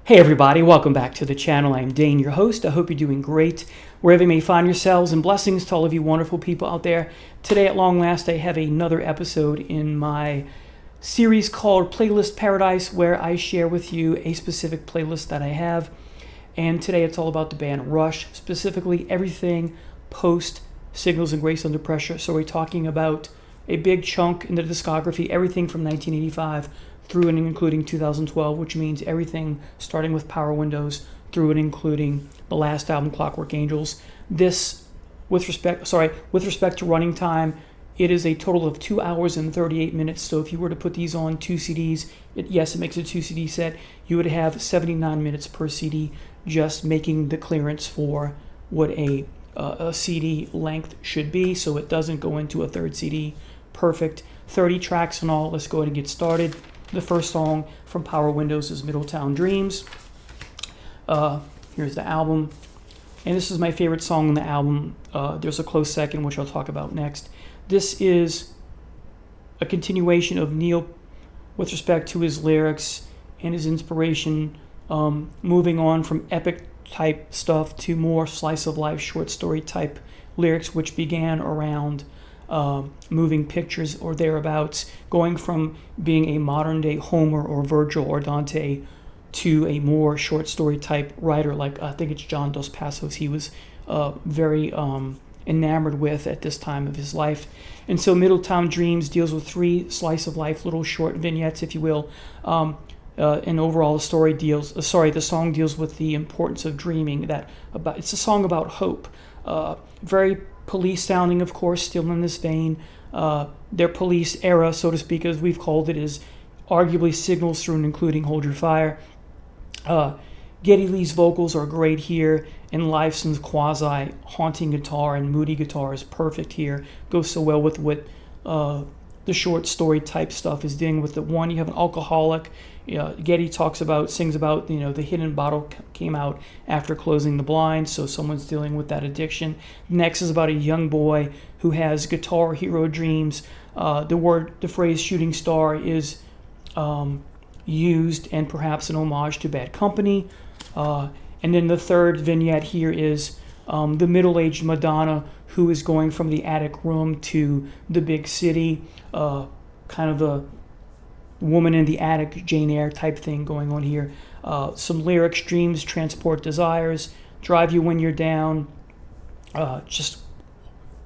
Hey everybody, welcome back to the channel. I'm Dane, your host. I hope you're doing great wherever you may find yourselves, and blessings to all of you wonderful people out there. Today at long last I have another episode in my series called Playlist Paradise, where I share with you a specific playlist that I have. And today it's all about the band Rush, specifically everything post Signals and Grace Under Pressure. So we're talking about a big chunk in the discography, everything from 1985 through and including 2012, which means everything starting with Power Windows through and including the last album, Clockwork Angels. This, with respect to running time, it is a total of 2 hours and 38 minutes. So if you were to put these on two CDs, yes, it makes a 2 CD set, you would have 79 minutes per CD, just making the clearance for what a CD length should be, so it doesn't go into a third CD. Perfect. 30 tracks in all. Let's go ahead and get started. The first song from Power Windows is Middletown Dreams. Here's the album. And this is my favorite song on the album. There's a close second, which I'll talk about next. This is a continuation of Neil with respect to his lyrics and his inspiration, moving on from epic type stuff to more slice of life, short story type lyrics, which began around moving pictures or thereabouts, going from being a modern day Homer or Virgil or Dante to a more short story type writer, like I think it's John Dos Passos he was very enamored with at this time of his life. And so Middletown Dreams deals with 3 slice of life little short vignettes, if you will, and overall the song deals with the importance of dreaming. It's a song about hope, very Police sounding, of course, still in this vein. Their Police era, so to speak, as we've called it, is arguably Signals through and including Hold Your Fire. Geddy Lee's vocals are great here, and Lifeson's quasi-haunting guitar and moody guitar is perfect here. Goes so well with what the short story type stuff is dealing with. You have an alcoholic. Geddy sings about, the hidden bottle came out after closing the blinds, so someone's dealing with that addiction. Next is about a young boy who has guitar hero dreams. The phrase shooting star is used, and perhaps an homage to Bad Company. And then the third vignette here is the middle-aged Madonna who is going from the attic room to the big city, kind of a woman in the attic, Jane Eyre type thing going on here. Some lyrics: dreams transport desires, drive you when you're down. Just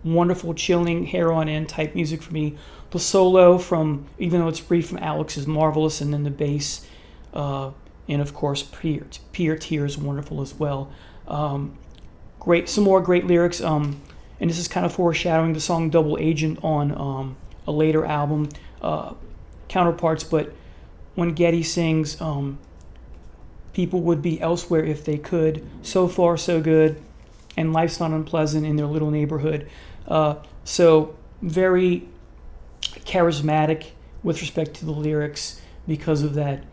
wonderful, chilling, hair on end type music for me. The solo, even though it's brief, from Alex is marvelous, and then the bass, and of course Pierre Tier is wonderful as well. Some more great lyrics, and this is kind of foreshadowing the song Double Agent on a later album. Counterparts, but when Geddy sings, people would be elsewhere if they could, so far so good, and life's not unpleasant in their little neighborhood. So very charismatic with respect to the lyrics because of that.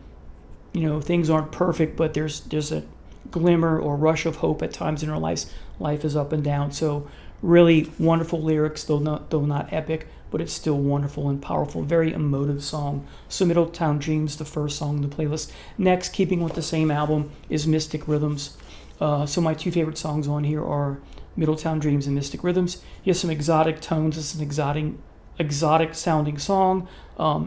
Things aren't perfect, but there's a glimmer or rush of hope at times in our lives. Life is up and down. So really wonderful lyrics, though not epic, but it's still wonderful and powerful. Very emotive song. So Middletown Dreams, the first song in the playlist. Next, keeping with the same album, is Mystic Rhythms. So my 2 favorite songs on here are Middletown Dreams and Mystic Rhythms. He has some exotic tones. It's an exotic sounding song.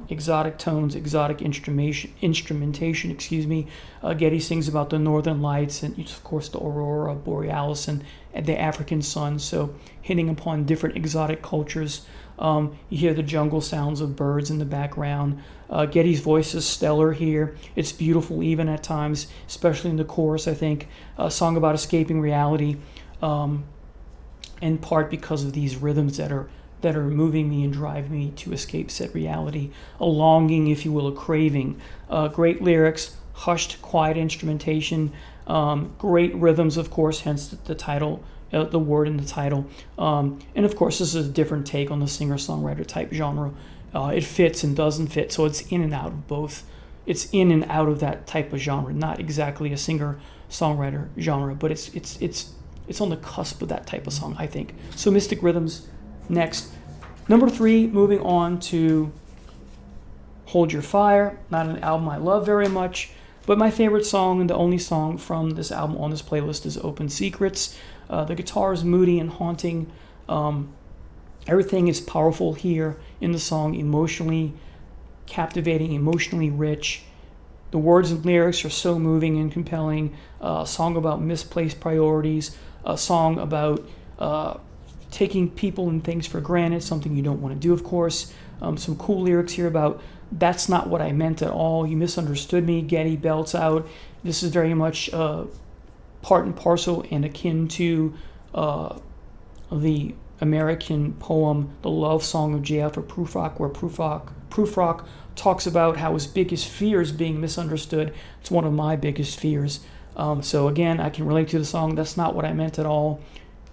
Exotic tones, exotic instrumentation. Geddy sings about the northern lights and, of course, the aurora borealis and the African sun. So hitting upon different exotic cultures. You hear the jungle sounds of birds in the background. Geddy's voice is stellar here. It's beautiful even at times, especially in the chorus, I think. A song about escaping reality, in part because of these rhythms that are moving me and drive me to escape said reality. A longing, if you will, a craving. Great lyrics, hushed, quiet instrumentation, great rhythms, of course, hence the title, the word in the title. And of course, this is a different take on the singer-songwriter type genre. It fits and doesn't fit, so it's in and out of both. It's in and out of that type of genre, not exactly a singer-songwriter genre, but it's on the cusp of that type of song, I think. So Mystic Rhythms. Next, number 3, moving on to Hold Your Fire. Not an album I love very much. But my favorite song and the only song from this album on this playlist is Open Secrets. The guitar is moody and haunting. Everything is powerful here in the song, emotionally captivating, emotionally rich. The words and lyrics are so moving and compelling. A song about misplaced priorities, a song about taking people and things for granted, something you don't want to do, of course. Some cool lyrics here about, that's not what I meant at all, you misunderstood me, Geddy belts out. This is very much part and parcel and akin to the American poem, The Love Song of J. Alfred Prufrock, where Prufrock talks about how his biggest fear is being misunderstood. It's one of my biggest fears. So again, I can relate to the song, that's not what I meant at all.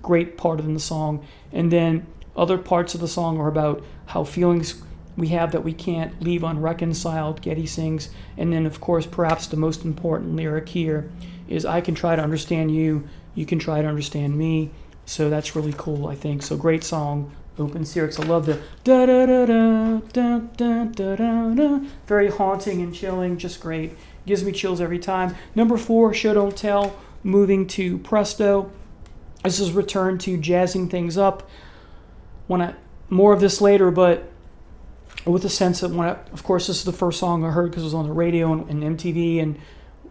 Great part in the song. And then other parts of the song are about how feelings we have that we can't leave unreconciled, Geddy sings. And then, of course, perhaps the most important lyric here is, I can try to understand you, you can try to understand me. So that's really cool, I think. So great song, Open Secrets. I love the da-da-da-da-da-da-da-da-da. Very haunting and chilling, just great. Gives me chills every time. Number 4, Show Don't Tell, moving to Presto. This is return to jazzing things up. More of this later, but with the sense that of course, this is the first song I heard because it was on the radio and MTV, and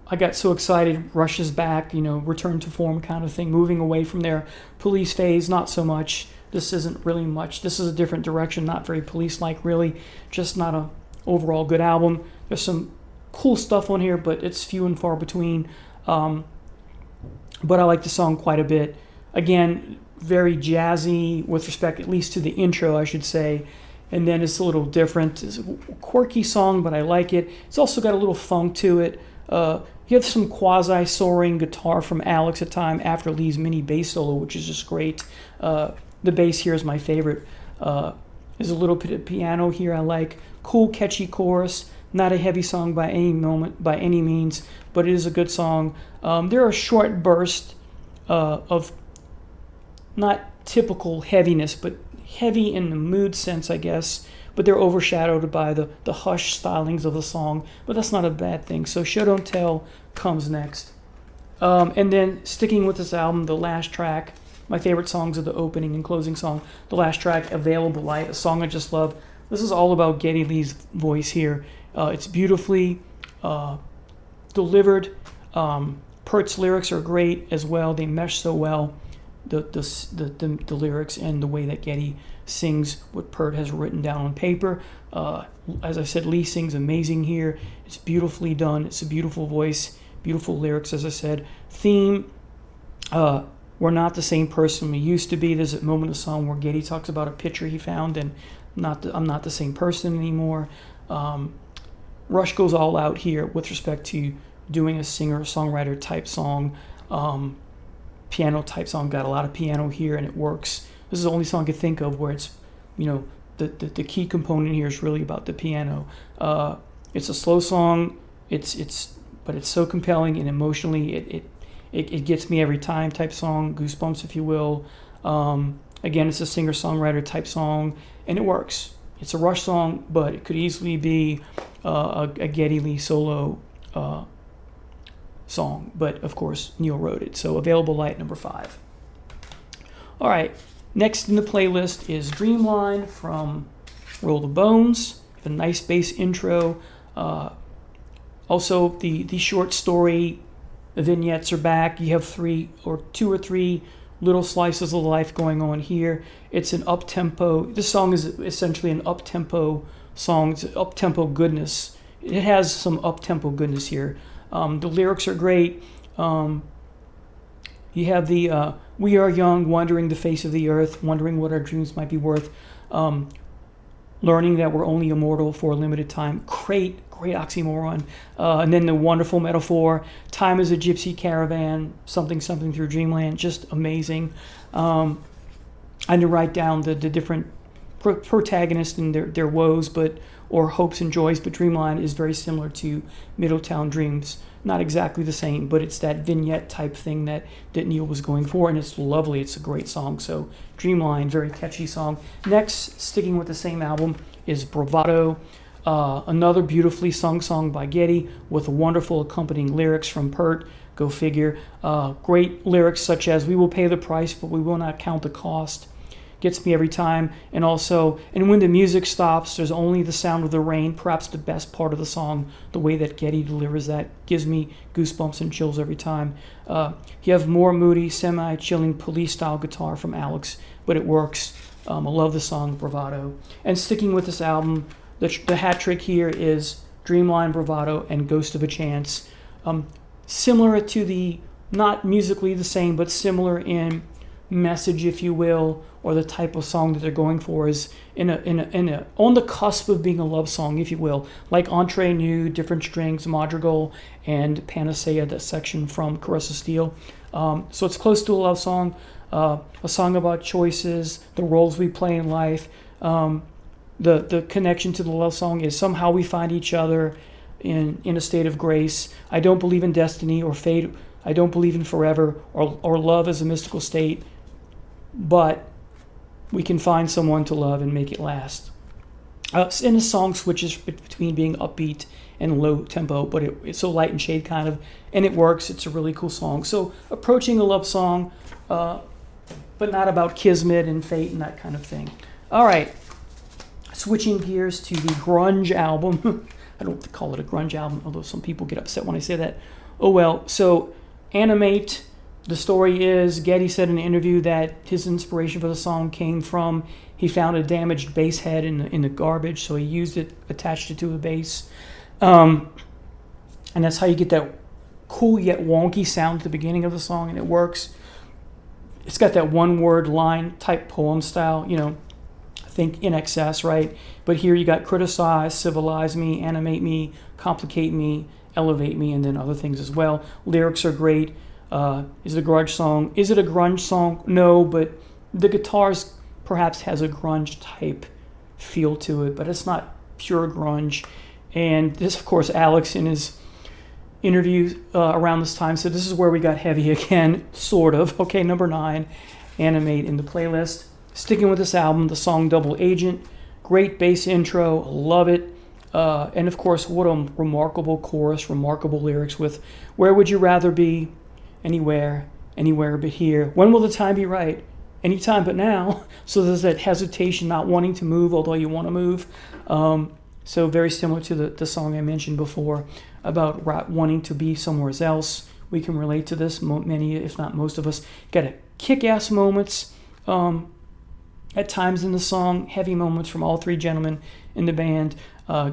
I got so excited. Rush is back, return to form kind of thing, moving away from their Police phase, not so much. This isn't really much. This is a different direction, not very Police-like really, just not a overall good album. There's some cool stuff on here, but it's few and far between. But I like the song quite a bit. Again, very jazzy with respect, at least to the intro, I should say. And then it's a little different. It's a quirky song, but I like it. It's also got a little funk to it. You have some quasi-soaring guitar from Alex at time after Lee's mini bass solo, which is just great. The bass here is my favorite. There's a little bit of piano here I like. Cool, catchy chorus. Not a heavy song by any means, but it is a good song. There are short bursts of not typical heaviness, but heavy in the mood sense, I guess, but they're overshadowed by the hush stylings of the song, but that's not a bad thing. So Show Don't Tell comes next. And then sticking with this album, the last track, my favorite songs are the opening and closing song. The last track, Available Light, a song I just love. This is all about Geddy Lee's voice here. It's beautifully delivered. Pert's lyrics are great as well. They mesh so well. The lyrics and the way that Geddy sings what Pert has written down on paper. As I said, Lee sings amazing here. It's beautifully done. It's a beautiful voice, beautiful lyrics, as I said. Theme, we're not the same person we used to be. There's a moment of the song where Geddy talks about a picture he found and I'm not the same person anymore. Rush goes all out here with respect to doing a singer-songwriter type song. Piano type song, got a lot of piano here and it works. This is the only song I could think of where it's, the key component here is really about the piano. It's a slow song, but it's so compelling and emotionally it gets me every time type song, goosebumps if you will. Again, it's a singer-songwriter type song and it works. It's a Rush song, but it could easily be a Geddy Lee solo song, but of course Neil wrote it. So Available Light, number 5. All right, next in the playlist is Dreamline from Roll the Bones. A nice bass intro. Also, the short story vignettes are back. You have 2 or 3 little slices of life going on here. It's an up-tempo. This song is essentially an up-tempo song. It's up-tempo goodness. It has some up-tempo goodness here. The lyrics are great. You have the we are young, wandering the face of the earth, wondering what our dreams might be worth, learning that we're only immortal for a limited time. Great oxymoron. And then the wonderful metaphor, time is a gypsy caravan, something through dreamland, just amazing. I had to write down the different protagonists and their woes, or hopes and joys, but Dreamline is very similar to Middletown Dreams. Not exactly the same, but it's that vignette type thing that Neil was going for, and it's lovely. It's a great song. So Dreamline, very catchy song. Next, sticking with the same album, is Bravado. Another beautifully sung song by Geddy with wonderful accompanying lyrics from Pert. Go figure. Great lyrics such as "We will pay the price, but we will not count the cost." Gets me every time. And also, and when the music stops, there's only the sound of the rain, perhaps the best part of the song. The way that Geddy delivers that gives me goosebumps and chills every time. You have more moody, semi-chilling police-style guitar from Alex, but it works. I love the song Bravado. And sticking with this album, the hat trick here is Dreamline, Bravado, and Ghost of a Chance. Similar to the, not musically the same, but similar in message, if you will, or the type of song that they're going for is in a on the cusp of being a love song, if you will, like Entre Nous, Different Strings, Madrigal, and Panacea, that section from Caress of Steel. So it's close to a love song, a song about choices, the roles we play in life. The connection to the love song is somehow we find each other in a state of grace. I don't believe in destiny or fate. I don't believe in forever or love as a mystical state, but we can find someone to love and make it last. And the song switches between being upbeat and low tempo, but it's so light and shade kind of, and it works. It's a really cool song. So approaching a love song, but not about kismet and fate and that kind of thing. All right, switching gears to the grunge album. I don't call it a grunge album, although some people get upset when I say that. Oh well. So Animate. The story is, Geddy said in an interview that his inspiration for the song came from, he found a damaged bass head in the garbage, so he used it, attached it to a bass. And that's how you get that cool yet wonky sound at the beginning of the song, and it works. It's got that one-word line type poem style, think In Excess, right? But here you got criticize, civilize me, animate me, complicate me, elevate me, and then other things as well. Lyrics are great. Is it a grunge song? Is it a grunge song? No, but the guitars perhaps has a grunge type feel to it, but it's not pure grunge. And this, of course, Alex in his interview around this time said, this is where we got heavy again, sort of. Okay, number 9, Animate in the playlist. Sticking with this album, the song Double Agent. Great bass intro, love it. And of course, what a remarkable chorus, remarkable lyrics with where would you rather be? Anywhere but here. When will the time be right? Anytime but now. So there's that hesitation, not wanting to move, although you want to move. So very similar to the song I mentioned before about wanting to be somewhere else. We can relate to this, many, if not most of us. Got a kick-ass moments at times in the song, heavy moments from all three gentlemen in the band.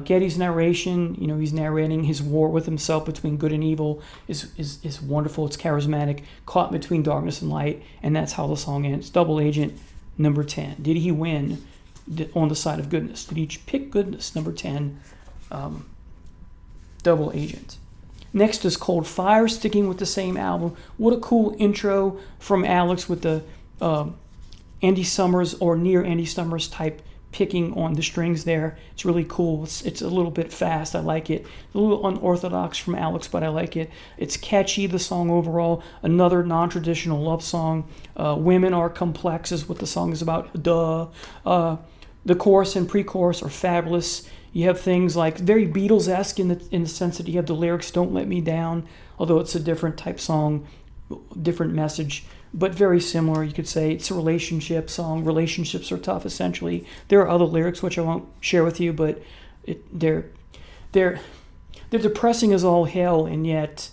Geddy's narration, he's narrating his war with himself between good and evil is wonderful. It's charismatic, caught between darkness and light, and that's how the song ends. Double Agent, number 10. Did he win on the side of goodness? Did he pick goodness? Number 10, Double Agent. Next is Cold Fire, sticking with the same album. What a cool intro from Alex with the Andy Summers or near Andy Summers type picking on the strings there. It's really cool. It's a little bit fast. I like it. A little unorthodox from Alex, but I like it. It's catchy, the song overall. Another non-traditional love song. Women are complex is what the song is about. Duh. The chorus and pre-chorus are fabulous. You have things like very Beatles-esque in the sense that you have the lyrics "Don't Let Me Down," although it's a different type song, different message, but very similar. You could say it's a relationship song. Relationships are tough, essentially. There are other lyrics which I won't share with you, but they're depressing as all hell, and yet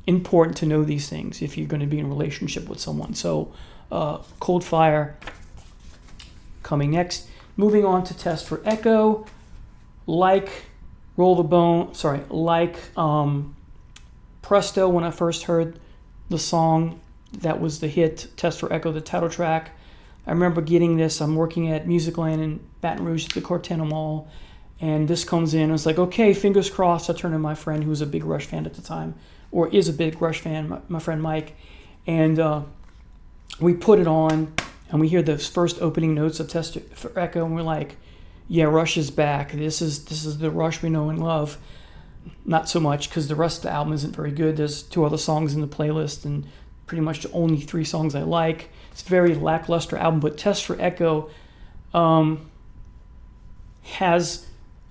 important to know these things if you're going to be in a relationship with someone. So, Cold Fire coming next. Moving on to Test for Echo. Like Presto, when I first heard the song, that was the hit, Test for Echo, the title track. I remember getting this. I'm working at Musicland in Baton Rouge at the Cortana Mall, and this comes in. I was like, okay, fingers crossed. I turned to my friend who was a big Rush fan at the time, or is a big Rush fan, my friend Mike, and we put it on, and we hear those first opening notes of Test for Echo, and we're like, yeah, Rush is back. This is the Rush we know and love. Not so much, because the rest of the album isn't very good. There's 2 other songs in the playlist, and pretty much the only 3 songs I like. It's a very lackluster album, but Test for Echo has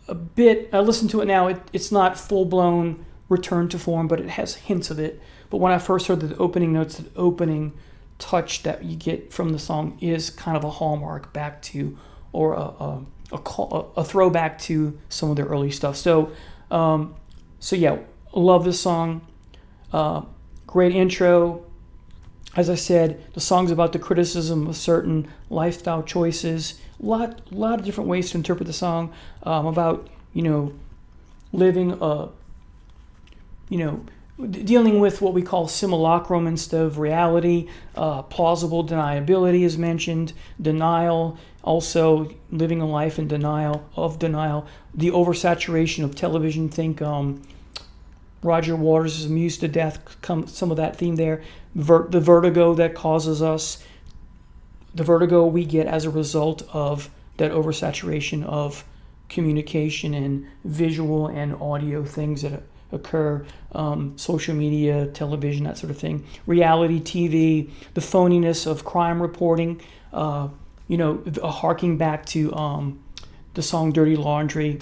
a bit. I listen to it now. It's not full blown return to form, but it has hints of it. But when I first heard the opening notes, the opening touch that you get from the song is kind of a hallmark back to, or a throwback to some of their early stuff. So yeah, love this song. Great intro. As I said, the song's about the criticism of certain lifestyle choices. A lot of different ways to interpret the song. About living dealing with what we call simulacrum instead of reality. Plausible deniability is mentioned. Denial, also living a life in denial. The oversaturation of television. Think Roger Waters is amused to death. Some of that theme there. The vertigo that causes us. The vertigo we get as a result of that oversaturation of communication and visual and audio things that occur, social media, television, that sort of thing, reality TV, the phoniness of crime reporting, harking back to the song Dirty Laundry,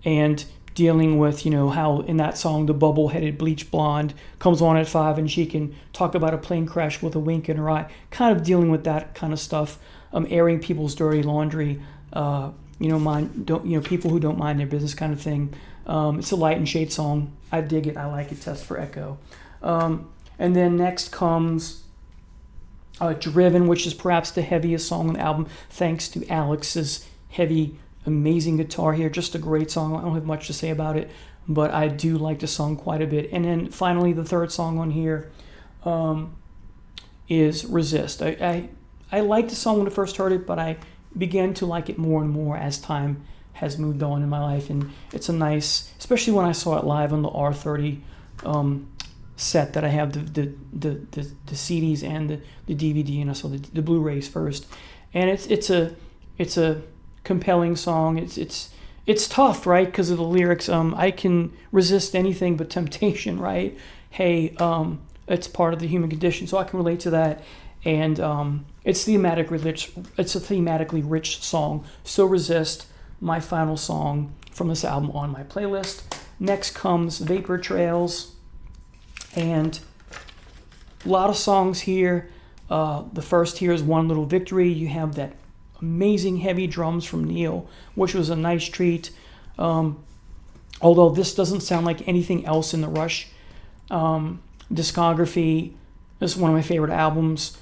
and dealing with, how in that song the bubble-headed bleach blonde comes on at 5 and she can talk about a plane crash with a wink in her eye, kind of dealing with that kind of stuff, airing people's dirty laundry, people who don't mind their business kind of thing. It's a light and shade song. I dig it. I like it. Test for Echo. And then next comes Driven, which is perhaps the heaviest song on the album, thanks to Alex's heavy, amazing guitar here. Just a great song. I don't have much to say about it, but I do like the song quite a bit. And then finally, the third song on here is Resist. I liked the song when I first heard it, but I began to like it more and more as time has moved on in my life, and it's a nice, especially when I saw it live on the R30 set that I have the CDs and the DVD, and I saw the Blu-rays first, and it's a compelling song. It's tough, right? Because of the lyrics. I can resist anything but temptation, right? Hey, it's part of the human condition, so I can relate to that, and it's a thematically rich song. So Resist, my final song from this album on my playlist. Next comes Vapor Trails, and a lot of songs here. The first here is One Little Victory. You have that amazing heavy drums from Neil, which was a nice treat. Although this doesn't sound like anything else in the Rush discography. This is one of my favorite albums,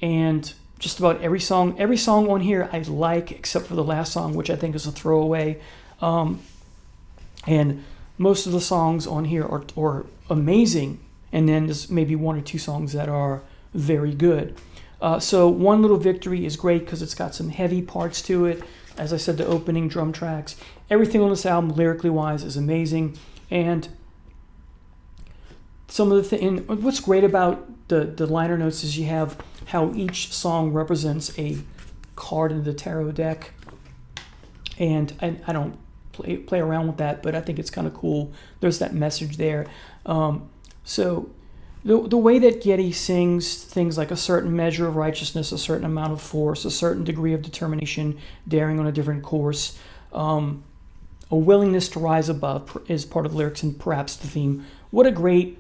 and just about every song on here I like, except for the last song, which I think is a throwaway. And most of the songs on here are amazing, and then there's maybe one or two songs that are very good. So One Little Victory is great because it's got some heavy parts to it. As I said, the opening drum tracks. Everything on this album, lyrically wise, is amazing. And some of what's great about the liner notes is you have how each song represents a card in the tarot deck. And I don't play around with that, but I think it's kind of cool. There's that message there. So the way that Geddy sings things like a certain measure of righteousness, a certain amount of force, a certain degree of determination, daring on a different course, a willingness to rise above is part of the lyrics and perhaps the theme. What a great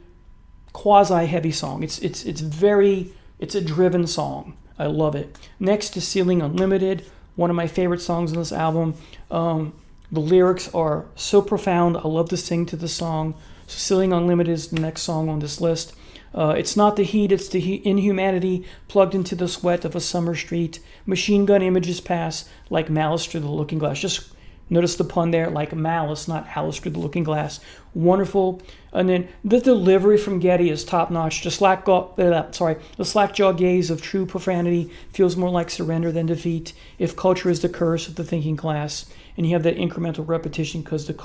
quasi-heavy song. It's a driven song. I love it. Next is Ceiling Unlimited, one of my favorite songs on this album. The lyrics are so profound. I love to sing to the song. So Ceiling Unlimited is the next song on this list. It's not the heat, it's the inhumanity plugged into the sweat of a summer street. Machine gun images pass like malice through the looking glass. Just notice the pun there, like malice, not Alice through the looking glass. Wonderful. And then the delivery from Geddy is top notch. The slack-jaw gaze of true profanity feels more like surrender than defeat. If culture is the curse of the thinking class, and you have that incremental repetition because if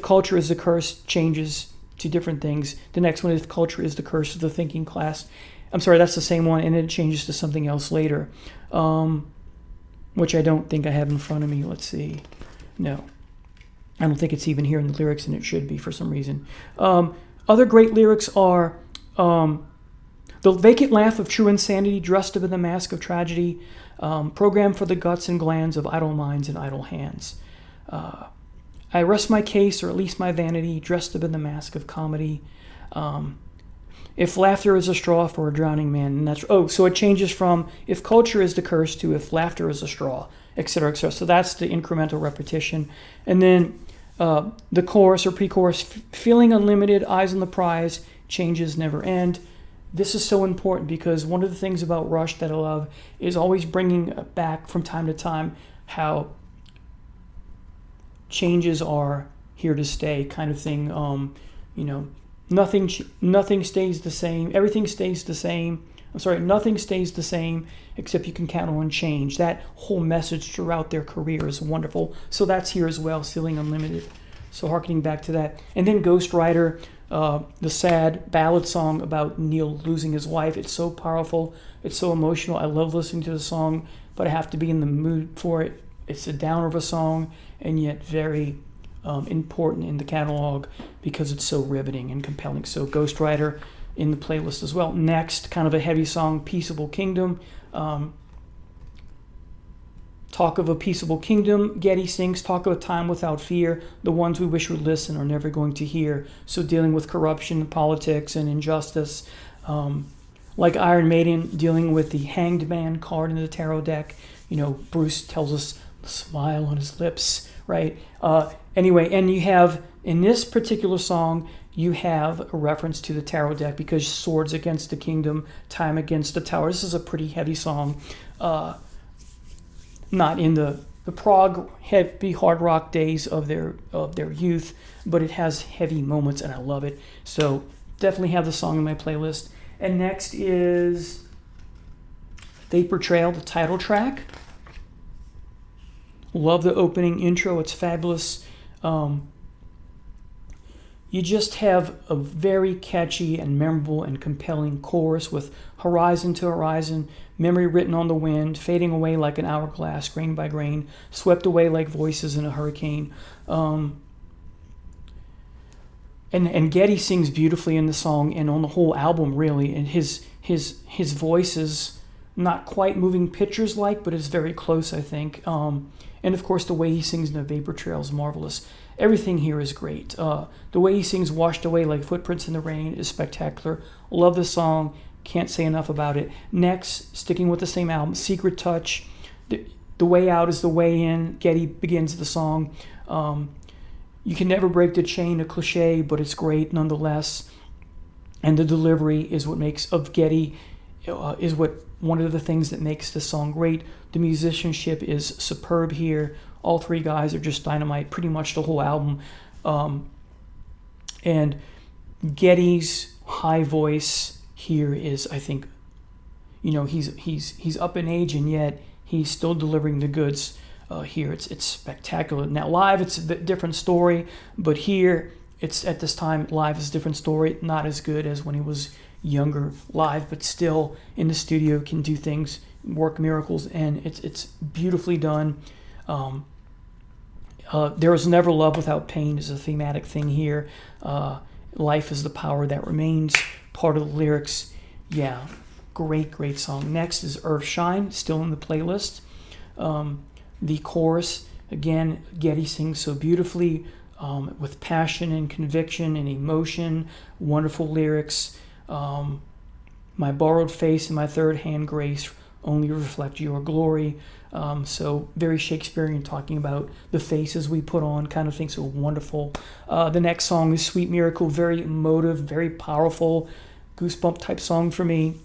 culture is the curse, changes to different things. The next one is culture is the curse of the thinking class. I'm sorry, that's the same one, and it changes to something else later, which I don't think I have in front of me. Let's see. No. I don't think it's even here in the lyrics, and it should be for some reason. Other great lyrics are the vacant laugh of true insanity dressed up in the mask of tragedy. Program for the guts and glands of idle minds and idle hands. I rest my case, or at least my vanity, dressed up in the mask of comedy. If laughter is a straw for a drowning man, and that's so it changes from if culture is the curse to if laughter is a straw, etc., etc. So that's the incremental repetition, and then the chorus or pre-chorus, feeling unlimited, eyes on the prize, changes never end. This is so important because one of the things about Rush that I love is always bringing back from time to time how changes are here to stay, kind of thing. Nothing stays the same. Everything stays the same. Nothing stays the same except you can count on change. That whole message throughout their career is wonderful. So that's here as well, Feeling Unlimited. So harkening back to that. And then Ghost Rider, the sad ballad song about Neil losing his wife. It's so powerful. It's so emotional. I love listening to the song, but I have to be in the mood for it. It's a downer of a song, and yet very important in the catalog because it's so riveting and compelling. So Ghost Rider in the playlist as well. Next, kind of a heavy song, Peaceable Kingdom. Talk of a peaceable kingdom. Geddy sings, talk of a time without fear. The ones we wish would listen are never going to hear. So dealing with corruption, politics, and injustice. Like Iron Maiden, dealing with the Hanged Man card in the tarot deck. Bruce tells us the smile on his lips, right? Anyway, and you have, in this particular song, you have a reference to the tarot deck because swords against the kingdom, time against the tower. This is a pretty heavy song. Not in the prog heavy hard rock days of their youth, but it has heavy moments and I love it. So definitely have the song in my playlist. And next is Vapor Trail, the title track. Love the opening intro. It's fabulous. You just have a very catchy and memorable and compelling chorus with horizon to horizon, memory written on the wind, fading away like an hourglass, grain by grain, swept away like voices in a hurricane. And Geddy sings beautifully in the song and on the whole album, really. And his voice is not quite moving pictures like, but it's very close, I think. And of course, the way he sings in the Vapor Trail is marvelous. Everything here is great. The way he sings Washed Away Like Footprints in the Rain is spectacular. Love the song. Can't say enough about it. Next, sticking with the same album, Secret Touch. The way out is the way in. Geddy begins the song. You can never break the chain, a cliche, but it's great nonetheless. And the delivery is what makes of Geddy one of the things that makes the song great. The musicianship is superb here. All three guys are just dynamite, pretty much the whole album. And Geddy's high voice here is, I think, he's up in age and yet he's still delivering the goods here. It's spectacular. Now live, it's a different story, but here it's at this time live is a different story. Not as good as when he was younger live, but still in the studio can do things, work miracles, and it's beautifully done. There is never love without pain is a thematic thing here. Life is the power that remains, part of the lyrics. Yeah, great song. Next is Earthshine, still in the playlist. The chorus, again, Geddy sings so beautifully with passion and conviction and emotion, wonderful lyrics. My borrowed face and my third hand grace only reflect your glory. So very Shakespearean, talking about the faces we put on kind of thing. So wonderful. The next song is Sweet Miracle, very emotive, very powerful, goosebump type song for me.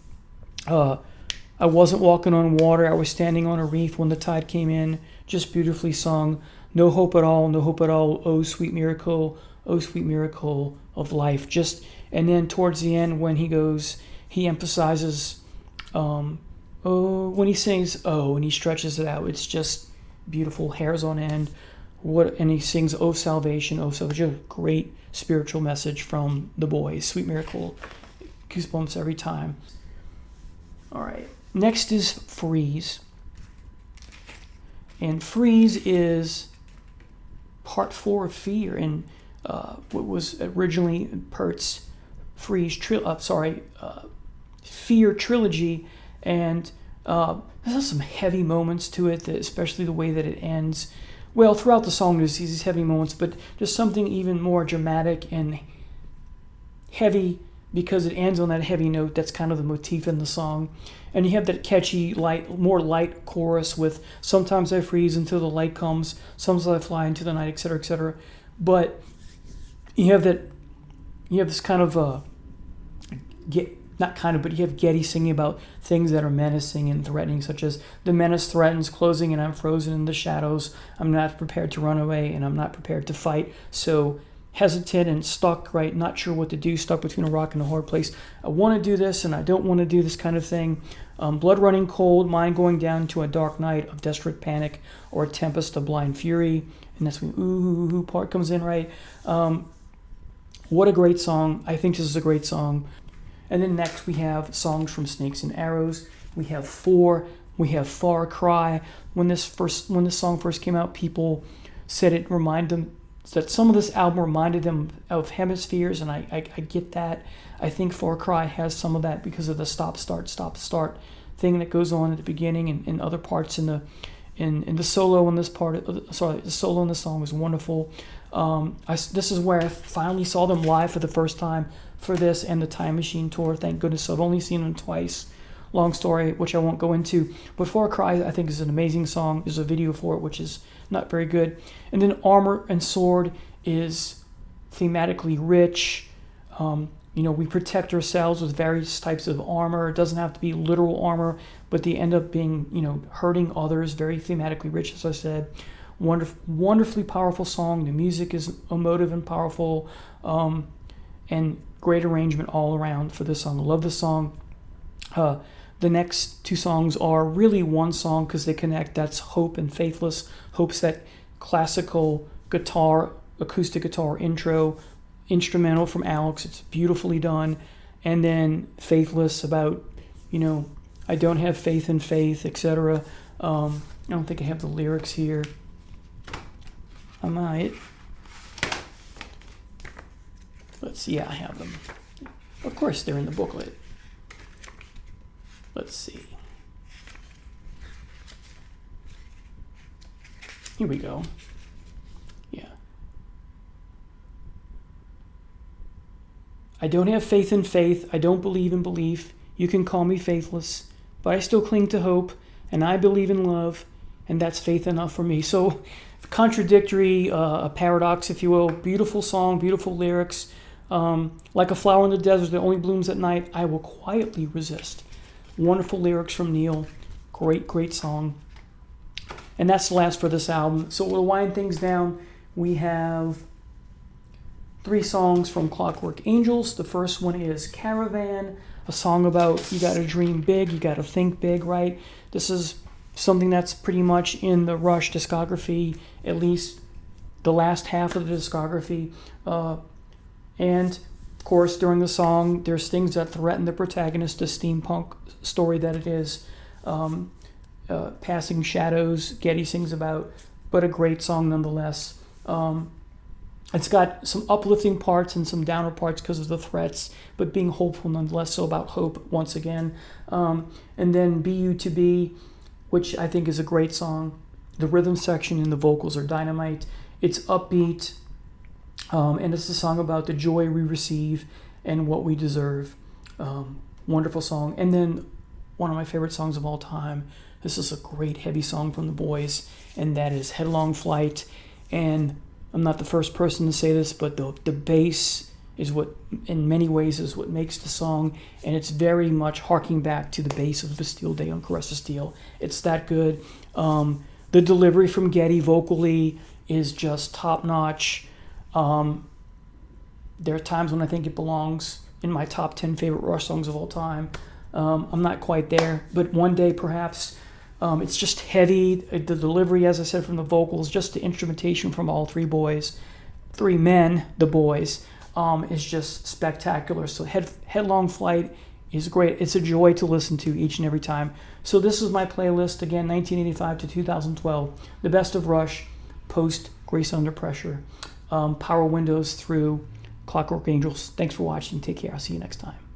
I wasn't walking on water, I was standing on a reef when the tide came in. Just beautifully sung. No hope at all, no hope at all. Oh sweet miracle of life. And then towards the end when he emphasizes when he sings and he stretches it out, it's just beautiful, hairs on end. And he sings oh salvation, a great spiritual message from the boys. Sweet Miracle, goosebumps every time. All right, next is Freeze. And Freeze is part 4 of Fear, and what was originally Pert's Fear trilogy, and This has some heavy moments to it, especially the way that it ends. Well, throughout the song there's these heavy moments, but just something even more dramatic and heavy because it ends on that heavy note. That's kind of the motif in the song. And you have that catchy, more light chorus with "Sometimes I freeze until the light comes, sometimes I fly into the night," etc., etc. But you have this kind of but you have Geddy singing about things that are menacing and threatening, such as "The menace threatens, closing, and I'm frozen in the shadows. I'm not prepared to run away, and I'm not prepared to fight. So hesitant and stuck, right? Not sure what to do, stuck between a rock and a hard place. I want to do this, and I don't want to do this," kind of thing. Blood running cold, mind going down to a dark night of desperate panic or a tempest of blind fury. And that's when ooh part comes in, right? What a great song. I think this is a great song. And then next we have songs from Snakes and Arrows. We have Four. We have Far Cry. When this song first came out, people said it reminded them that some of this album reminded them of Hemispheres, and I get that. I think Far Cry has some of that because of the stop start thing that goes on at the beginning and other parts in the solo in this part. The solo in the song is wonderful. This is where I finally saw them live for the first time for this and the Time Machine tour. Thank goodness. I've only seen them twice. Long story, which I won't go into. But Far Cry, I think, is an amazing song. There's a video for it, which is not very good. And then Armor and Sword is thematically rich. We protect ourselves with various types of armor. It doesn't have to be literal armor, but they end up being, hurting others. Very thematically rich, as I said. Wonderfully powerful song. The music is emotive and powerful, and great arrangement all around for this song. I love this song. The next two songs are really one song because they connect. That's Hope and Faithless. Hope's that classical guitar, acoustic guitar intro, instrumental from Alex. It's beautifully done. And then Faithless about, I don't have faith in faith, etc. I don't think I have the lyrics here. I might. Let's see. Yeah, I have them. Of course, they're in the booklet. Let's see. Here we go. Yeah. I don't have faith in faith. I don't believe in belief. You can call me faithless, but I still cling to hope, and I believe in love, and that's faith enough for me. So, contradictory, a paradox, if you will. Beautiful song, beautiful lyrics. Like a flower in the desert that only blooms at night, I will quietly resist. Wonderful lyrics from Neil. Great song. And that's the last for this album. So we'll wind things down. We have 3 songs from Clockwork Angels. The first one is Caravan, a song about you got to dream big, you got to think big, right? This is something that's pretty much in the Rush discography, at least the last half of the discography. And of course, during the song, there's things that threaten the protagonist, the steampunk story that it is. Passing shadows, Geddy sings about, but a great song nonetheless. It's got some uplifting parts and some downer parts because of the threats, but being hopeful nonetheless, so about hope once again. And then Be You to Be, which I think is a great song. The rhythm section and the vocals are dynamite. It's upbeat. And it's a song about the joy we receive and what we deserve. Wonderful song. And then one of my favorite songs of all time. This is a great heavy song from the Boys, and that is Headlong Flight. And I'm not the first person to say this, but the bass is what, in many ways, is what makes the song. And it's very much harking back to the bass of Bastille Day on Caress of Steel. It's that good. The delivery from Geddy vocally is just top-notch. There are times when I think it belongs in my top 10 favorite Rush songs of all time. I'm not quite there, but one day perhaps. It's just heavy. The delivery, as I said, from the vocals, just the instrumentation from all 3 men, the Boys, is just spectacular. So Headlong Flight is great. It's a joy to listen to each and every time. So this is my playlist, again, 1985 to 2012. The best of Rush, post Grace Under Pressure. Power Windows through Clockwork Angels. Thanks for watching. Take care. I'll see you next time.